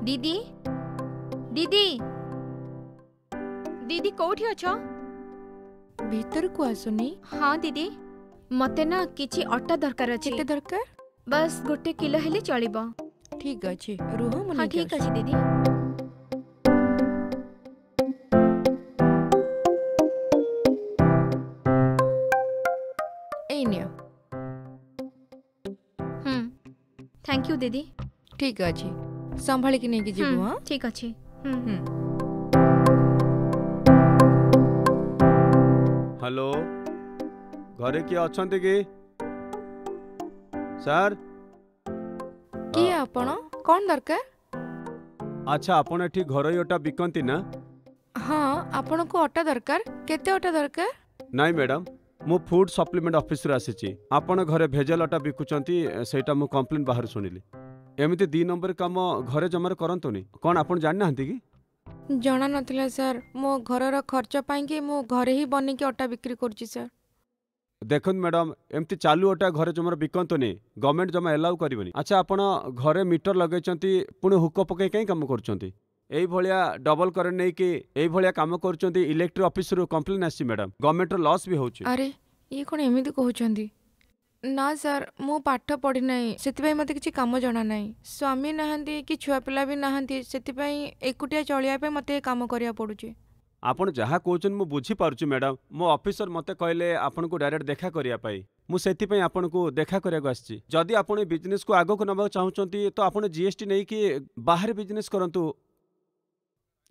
दीदी दीदी दीदी कोठी अछो? भीतर को आसुनी। हाँ दीदी मते ना किछि अट्टा दरकार अछि। केते दरकार? बस 1 किलो हेले चलिबो। ठीक अछि रुह मने। हाँ ठीक अछि दीदी। ए नियो। थैंक यू दीदी। ठीक अछि संभाली कि नै कि जीवो। हां ठीक अछि। हेलो घरे किए अछंती कि सर? कि आपण कोन दरकार? अच्छा आपण एठी घरोई अटा बिकंती ना? हाँ आपण को अटा दरकार। केते अटा दरकार? नाइ मैडम मु फूड सप्लीमेंट ऑफिस रे आसीची। आपण घरे भेजल अटा बिकुचंती सेटा मु कंप्लेन बाहर सुनिली। एमिति 2 नंबर काम घरे जमार करंतुनी। कोन आपण जानि नाहंती कि? जाना नथिला सर मो घरर खर्च पाई कि मो घरे ही बनी के अटा बिक्री करची सर। देखुन मैडम एमती चालू अटा घरे जमार बिकंतुनी गवर्नमेंट जमा एलाउ करबनी। अच्छा आपण घरे मीटर लगैचंती पुणे हुक पके कई काम करचंती? एई भलिया डबल करेंट नै कि एई भलिया काम करचंती इलेक्ट्रिक ऑफिस रो कंप्लेन आसी मैडम। गवर्नमेंट रो लॉस भी होची। अरे ये कोन एमिति कहउचंती? ना सर मो पाठ पढ़ी नाही सेति मते किछि काम जणा नाही। स्वामी नाहंती कि छुआ पिला भी नाहंती सेति एकुटिया चलिया पे मते काम करिया पडुची। आपण जहा कहउचन मु बुझी पारुची मैडम। मो ऑफिसर मते कहले आपण को डायरेक्ट देखा करिया पाई मु सेति पई आपण को देखा करिया को आछि। जदि आपण बिजनेस को आगो को नबा चाहउचंती तो आपण जीएसटी नै कि बाहर बिजनेस करंतु।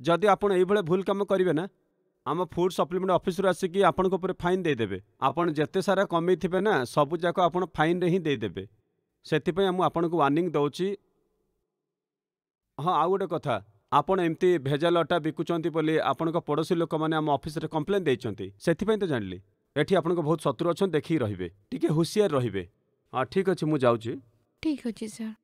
जदि आपण एई भले भूल काम करिवे ना आम फूड सप्लीमेंट ऑफिस रो आसी कि आपण को ऊपर फाइन दे देबे। आपण जत्ते सारा कमै थिबे ना सब जाको आपण फाइन रे ही दे देबे। सेति पई हम आपण को वार्निंग दउची। हां आ गोटे कथा आपण एमती भेजाल अटा बिकुचंती बोली आपण को पड़ोसी लोक माने हम ऑफिस रे कंप्लेन देइचंती। सेति पई तो जानली एठी आपण को बहुत शत्रु अछन देखि रहिबे टिके होशियार रहिबे। हां ठीक अछि मु जाउची। ठीक अछि सर।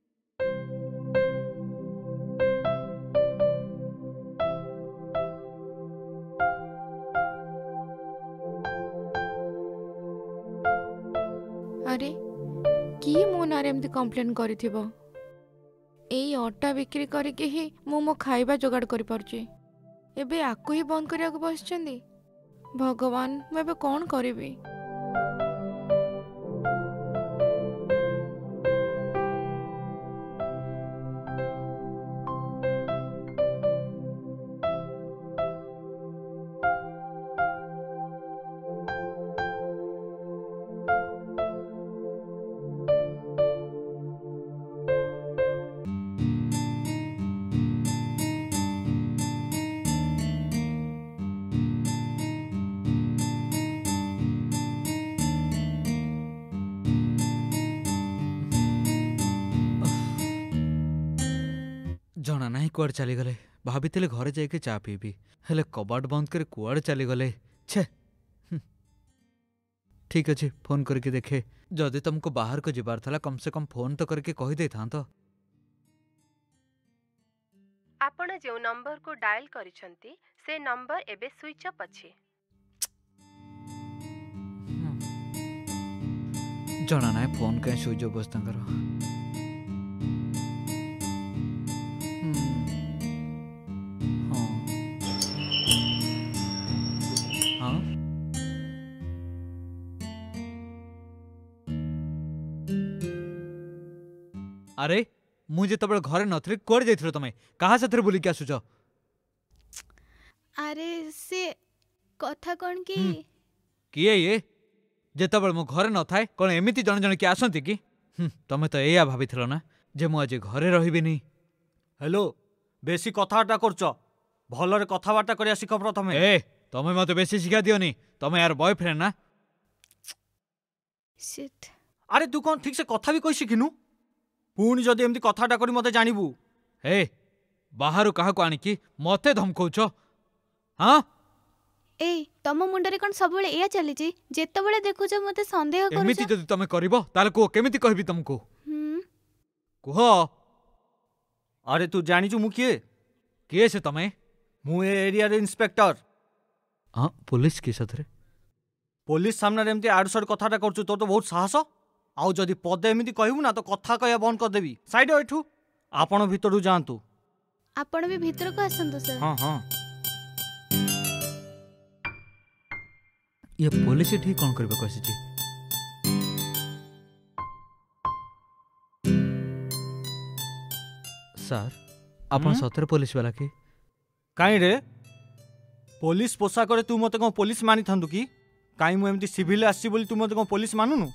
अरे कि मो नारे एमती कंप्लेन करिथिबो? एई अटा बिक्री करके ही मो खाइबा जोगाड़ करि परची। एबे आकु ही बंद करिया को बसचंदी। भगवान मैं एबे कोन करिबी? जना ना कुआड़ चली गले। भाभी घरे जाके चा पीबी हेले कबाट बंद कर कुआड़ चली गले। छे ठीक अच्छे फोन करके देखे जदि तुमको बाहर को जीवार था कम से कम फोन तो करके कही दे था। तो आपण जो नंबर को डायल करिसंती से नंबर एबे स्विच ऑफ अछि। जना ना फोन कहीं स्विच ऑफ बस तांकर। अरे मुझे तब घरे नथरे कोड जाइथिलो तमे कहा साथरे बोली के आसुछ? अरे से कथा कोन की किए ये जेतबेल मो घरे न थाए कोन एमिति जण जण के आसंती कि? तमे तो एया भाबिथिलो ना जे मु आज घरे रहिबिनी। हेलो बेसी कथाटा करछ भलरे कथाबार्ता करिया सिख प्रथमे। ए तमे मते बेसी शिक्षा दियोनी तमे यार बॉयफ्रेंड ना? शिट अरे तू कोन ठीक से कथा भी कहि सिखिनु पुणी जदि एमती कथाटा करी मते जानिबू। ए बाहरु काहा को आनी कि मते धमकौछ? हां ए तम मुंडरे कोन सबले एया चली छी जेतबेले देखुछ मते संदेह करूछ। एमिति जदि तमे करबो ताले को केमिति कहबी तुमको? कुह। अरे तू जानिचु मु किए से तमे? मु ए एरिया रे इंस्पेक्टर। हां पुलिस के साथरे? पुलिस सामने एमती आडसड कथाटा करछु तो बहुत साहस। आउ जदि पदे एमिति कहबू ना तो कथा कहया बंद कर देबी। साइड एठू आपण भीतरु जानतु। आपण भी भीतर को आसंतु सर। हाँ हाँ ये पुलिस ठीक कौन करबे कसिछि? सर आपण सतर पुलिस वाला की? कहीं रे पुलिस पोशाक तू मत कौन पुलिस मानी था कि कहीं मुझे सिविल आसी बोली तू मत कौन पुलिस मानुनु?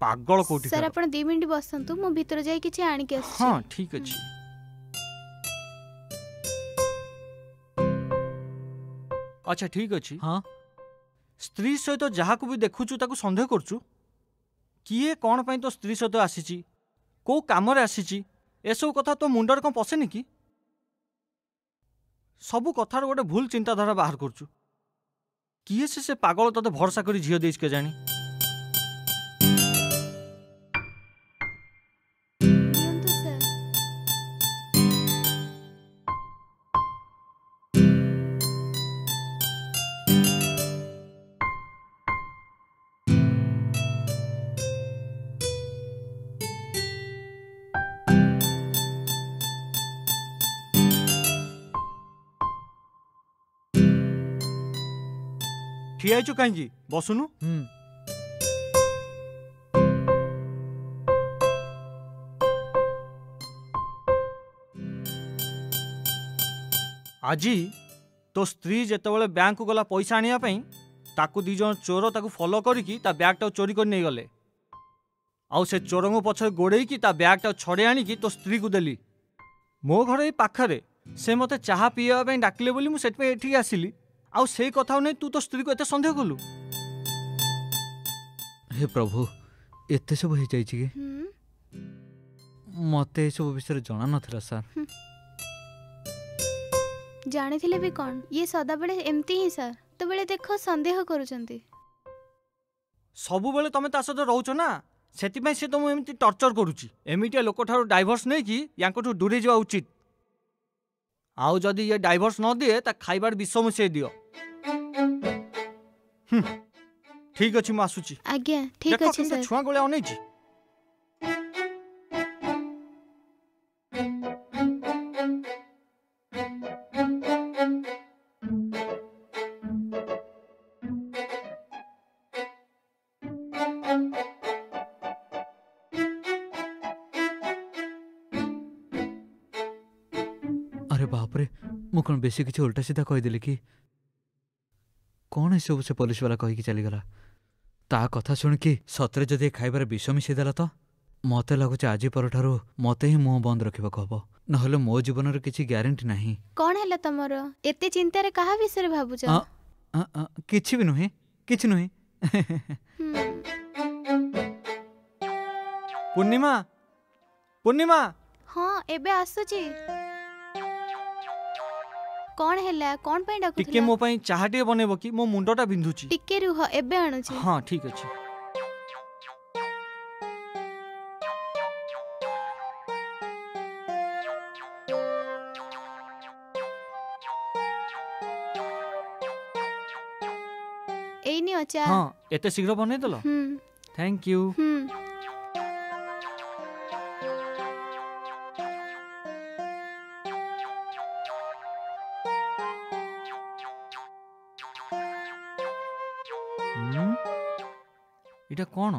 पागल कोठी सर आपण 2 मिनिट बसंतु मु भीतर जाई किछि आनी के आछि। हाँ ठीक अछि। अच्छा ठीक अछि। हाँ स्त्री सहित जहाँ को भी देखुचु ताकू संदेह करचु किए कौन पाई तो स्त्री सहित आसीची को काम रे आसीची एसब कथा तो मुंडर कौन पसेनी कि सबू कथार गोटे भूल चिंताधारा बाहर करचु किए से पागल तते भरोसा करी झियो देइस के जानी। दियंतु सर। ठिया छु कहीं बसुनु। आज तो स्त्री जेतेबेले बैंक को गला पैसा आनिया पई ताकू 2 जन चोर ताकू फॉलो करिकी ता बैग टा चोरी कर नहीं गले आउ से चोरंग पछरे गोड़े की ता बैग टा छड़े आनी की तो स्त्री को देली। मो घर ए पाखरे से मते चाहा पिया पई डाकले बोली मु सेट पे एठी आसिली आउ से कथा नहीं तू तो स्त्री को एते संदेह कलु। हे प्रभु एते सब हो जाई छी कि मते सब विषय जणा नथला सर। जानी थिले भी कौन ये सदा बेले एमती ही सर तो बेले देखो संदेह करूचंती। सबु बेले तमे ता सହିତ रहउछ ना सेति पई से तुम एमती टॉर्चर करूची एमिटिया लोक ठारो डाइवोर्स नै कि याकठु दूरे जवा उचित आउ जदी ये डाइवोर्स न दिए ता खाइबार विषम से दियो। ठीक अछि मासुची। आज्ञा ठीक अछि सर। छुआ गोले अनै छी। अरे बाप रे मु कौन बेसी किसी उल्टा सीधा कहीदेली कि कौन सब से पुलिस वाला कहीकि चलीगला ता कथा शुणिकी सतरे जदि खाइबार विष मिसेदेला तो मते लगुच आज परठारू मते ही मुह बंद रखा हम नहले मो जीवन किसी ग्यारंटी नहीं। कौन है तमर एते चिंता रे कहा विषय भाबुच? किछि भी नुहे किछि नुहे। पूर्णिमा पूर्णिमा हाँ एबे आसुची। कौन हैला कौन पई डाकुथला? टिके मो पई चाहा टे बनेबो कि मो मुंडटा बिंधुची। टिके रुह एबे आणुची। हाँ ठीक अछि। एई नि अच्छा। हाँ एते शीघ्र बनै देलो थैंक यू। इटा कौन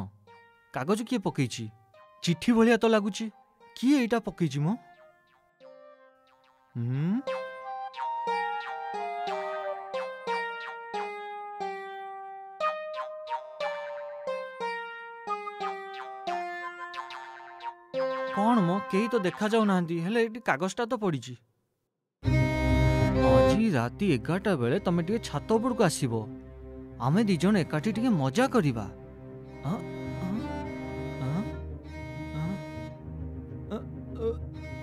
कागज किए पकईची चिट्ठी भलिया तो लगुची किए इटा पकईची मो। कौन मो केही तो देखा जाऊ नांदी हेले एटी कागजटा तो पड़ीची। आज राति 11टा बेले तमे टिके छात उपरको आसीबो आमे दी जण एकाठी टिके मजा करिबा।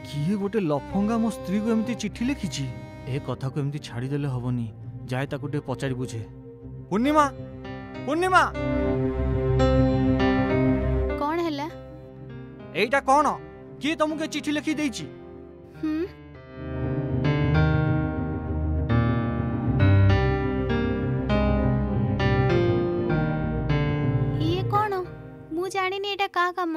किए गोटे लफंगा मो स्त्री को एमती चिट्ठी लिखिची ए कथा को एमती छाड़ी देले हबनी जाय ताकू टे पचारि बुझे। पूर्णिमा पूर्णिमा कौन हैला? एटा कौन किए तुमके चिट्ठी लिखि देइची? ये कौन मु जानिनी एटा का काम?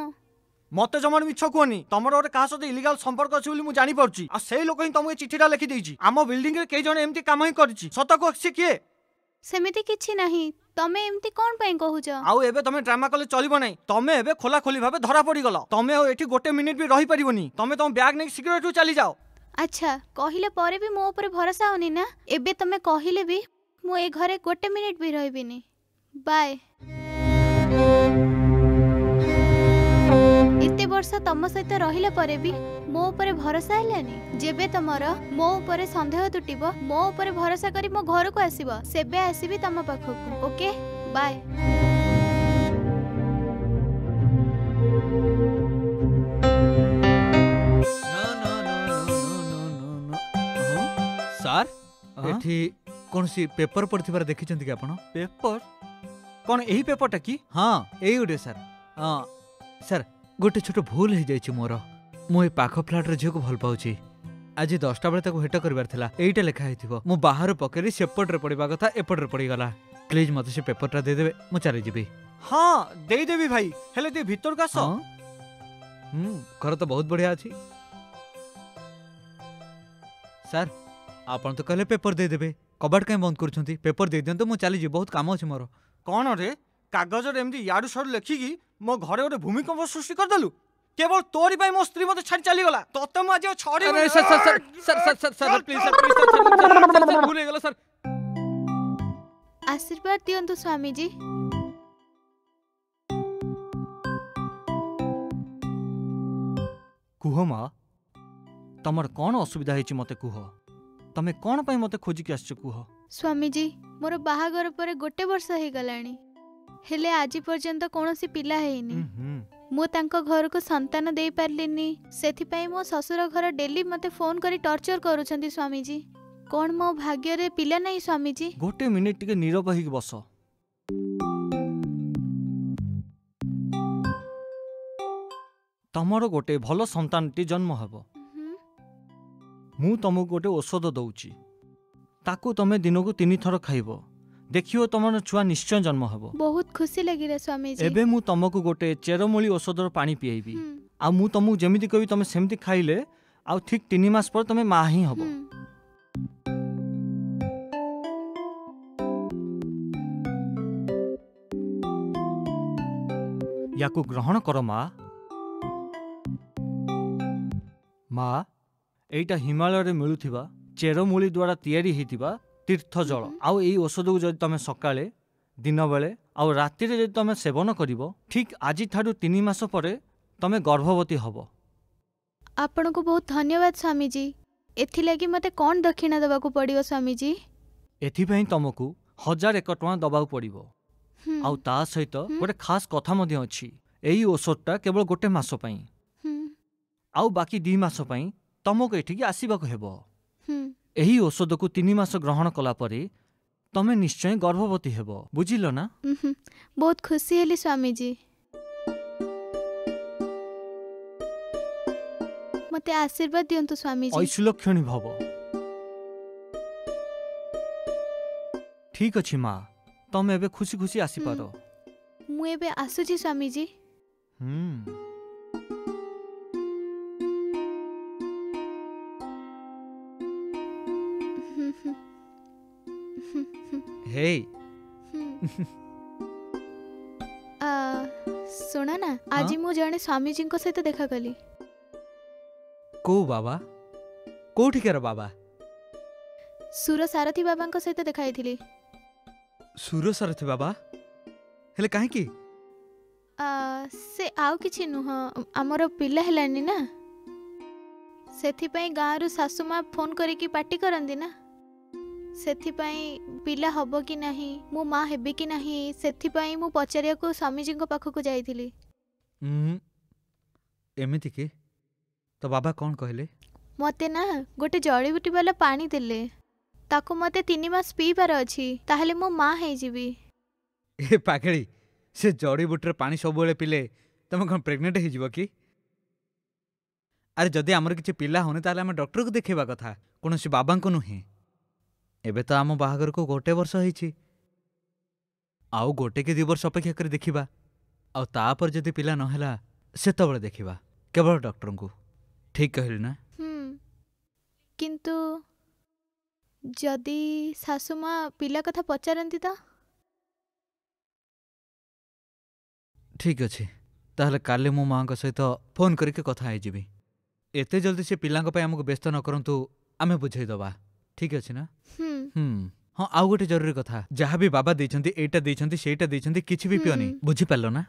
मते जमार मिछ कहनी तमर गोटे क्या सहित इलिगाल संपर्क अच्छी बोली मुझे जानीपी आ से लोक ही तुमको चिठीटा लिखी देछि आम बिल्डिंग रे कई जण एमती काम ही करिछि सत को से किए सेमिति किछि नाही तमे एमती कोन पई कहूछ आउ एबे तमे ड्रामा कले चलिबो नै तमे एबे खोला खोली भाबे धरा पड़ी गलो तमे आ एठी गोटे मिनिट भी रही परिबोनी तमे तम बैग नै शीघ्र एठू चली जाओ अच्छा कहिले परे भी मो ऊपर भरोसा होनी ना एबे तमे कहिले भी मो ए घरे गोटे मिनिट भी रहबिनी बाय एते वर्ष तम सहित रहिला परे भी मो ऊपर भरोसा हेलानी जेबे तमर मो ऊपर संदेह तुटिबो मो ऊपर भरोसा करी मो घर को आसीबो सेबे आसीबी तम पाखकू ओके बाय ସାର୍ ଏଠି କୌଣସି ପେପର ପଡ଼ିଥିବାର ଦେଖିଛନ୍ତି କି ଆପଣ? पेपर कौन यही पेपरटा की ହଁ ଏଇ ଗୋଟେ ସାର୍ ହଁ ସାର୍ ଗୋଟେ ଛୋଟ ଭୁଲ ହେଇଯାଇଛି ମୋର ମୁଁ ଏ ପାଖ ଫ୍ଲାଟ୍ର ଝିଅକୁ ଭଲ ପାଉଛି ଆଜି 10ଟା ବେଳେ ତାକୁ ଭେଟ କରିବାର ଥିଲା ଏଇଟା ଲେଖା ହେଇଥିବ ମୁଁ ବାହାରୁ ପକେଇଲି ସେପଟରେ ପଡ଼ିବା କଥା ଏପଟରେ ପଡ଼ିଗଲା ପ୍ଲିଜ୍ ମୋତେ ସେ ପେପରଟା ଦେଇଦେବେ ମୁଁ ଚାଲିଯିବି हाँ दे देवी भाई हेले दे भीतर का सो ଘର ତ ବହୁତ ବଢ଼ିଆ ଅଛି ସାର୍ ଆପଣ ତ କହିଲେ ପେପର ଦେଇଦେବେ କବାଟ କାହିଁ ବନ୍ଦ କରୁଛନ୍ତି ପେପର ଦେଇଦିଅନ୍ତୁ ମୁଁ ଚାଲିଯିବି ବହୁତ କାମ ଅଛି ମୋର कौन रे कागज एमती याडू साडू लेखिकी मो घरे गोटे भूमिकंप सृष्टि करदेलु केवल तोरी पाई मो स्त्री मते छाड़ी चली गला तते मु आज छड़ी अरे sir sir sir sir sir sir sir please sir भूल गला सर आशीर्वाद दियंतु स्वामी जी कुह मा तमर कौन असुविधा हेची मते कुह तमे कौन पाई मते खोजी के आछो कुह स्वामी जी मोर बाहागर पर गोटे वर्ष हो गलानी हेले आज पर्यंत कौनसी पिला हेनी मु तांको घर को संतान दे पारलिनी सेथिपाई मो ससुर घर डेली मते फोन करी टॉर्चर करूछंती स्वामी जी कौन मो भाग्य रे पिला नहीं स्वामी जी गोटे मिनिट टिके नीरव होई बस तमर गोटे भल संतानटी जन्म हेबो मु तुमको गोटे औषध दउची ताकू तमे दिन को 3 थर खाइबो देखियो तमर छुआ निश्चय जन्म हेबो बहुत खुशी लगिला स्वामी जी एबे मु तुमको गोटे चेरमूली औषधर पानी पिएबी आ मु तुमको जेमिति कहि तमे सेमिति खाइले आ ठीक 3 मास पर तमे मा ही हबो याकू ग्रहण कर माँ एटा हिमालय रे मिलुथिबा चेरमूली द्वारा तैयारी हेतिबा तीर्थ जल आउ एई औषध को जदि तमे सकाळे दिन बेले आउ राति रे जदि तमे सेवन करिवो ठीक आज ठाडू 3 मास परे तमे गर्भवती हबो आपण को बहुत धन्यवाद स्वामी जी एथि लागि मते कोन दक्षिणा देबा को पड़ियो स्वामी जी एथि पई तमकू 1001 टका दबा पड़िवो आउ ता सहित गोटे खास कथा मध्य अछि एई औषधटा केवल गोटे मास पई आउ बाकी 2 मास पई तमको एठिकी आसीबाको हेबो एही औषध को 3 मास ग्रहण कला परे तमे निश्चय गर्भवती हेबो बुझिलो ना बहुत खुशी हेली स्वामी जी मते आशीर्वाद दियंतु स्वामी जी ऐसुलक्षणी भव ठीक अछि माँ तमे एबे खुशी खुशी आसी पारो मु एबे आसुची स्वामी जी हे सुना ना आज मु जने स्वामी जी को सहित देखा कली को बाबा कोठिकर बाबा सुर सारथी बाबा को सहित देखाई थिली सुर सारथी बाबा हेले काहे की से आउ किछि नुह हमर पिला हेलानी ना सेथि पई गाँ रु सासु माँ फोन करी की पार्टी करंदी ना सेथि पई पिला हबो कि नाही मो माँ हेबे कि नाही सेथि पई मु पचारिया को स्वामी जी को पाखो को जाईथिली एमिति की तो बाबा कौन कहले मते ना गोटे जड़ी बूटी वाला पानी देले ताको मते 3 मास पीबार अछि ताहले मो माँ हे जीवी ए पागड़ी से जड़ी बूटी पानी सब बेले पिले तुम कौन प्रेग्नेंट हो जीव कि अरे जदि आमर किछि पिला होने ताहले हम डॉक्टर को देखेबा कथा कोनोसी बाबा को नुहे एबे तो आम बाहागर को गोटे वर्ष होईछि आउ गोटे के 2 वर्ष अपेक्षा कर देखिबा आउ तापर जदि पिला नहेला ସେତେବେଳେ ଦେଖିବା କେବଳ ଡକ୍ଟରଙ୍କୁ। ଠିକ୍ କହିଲି ନା? କିନ୍ତୁ ଯଦି ଶାଶୁମା ପିଲା କଥା ପଚାରନ୍ତି ତ? ଠିକ୍ ଅଛି, ତାହେଲେ କାଲି ମୋ ମାଆଙ୍କ ସହିତ ଫୋନ୍ କରିକି କଥା ହେଇଯିବି। ଏତେ ଜଲ୍ଦି ସେ ପିଲାଙ୍କ ପାଇଁ ଆମକୁ ବ୍ୟସ୍ତ ନ କରନ୍ତୁ, ଆମେ ବୁଝେଇଦବା। ଠିକ୍ ଅଛି ନା? ହଁ, ଆଉ ଗୋଟେ ଜରୁରୀ କଥା, ଯାହା ବି ବାବା ଦେଇଛନ୍ତି, ଏଇଟା ଦେଇଛନ୍ତି, ସେଇଟା ଦେଇଛନ୍ତି, କିଛି ବି ପିଅନି। ବୁଝିପାରିଲ ନା?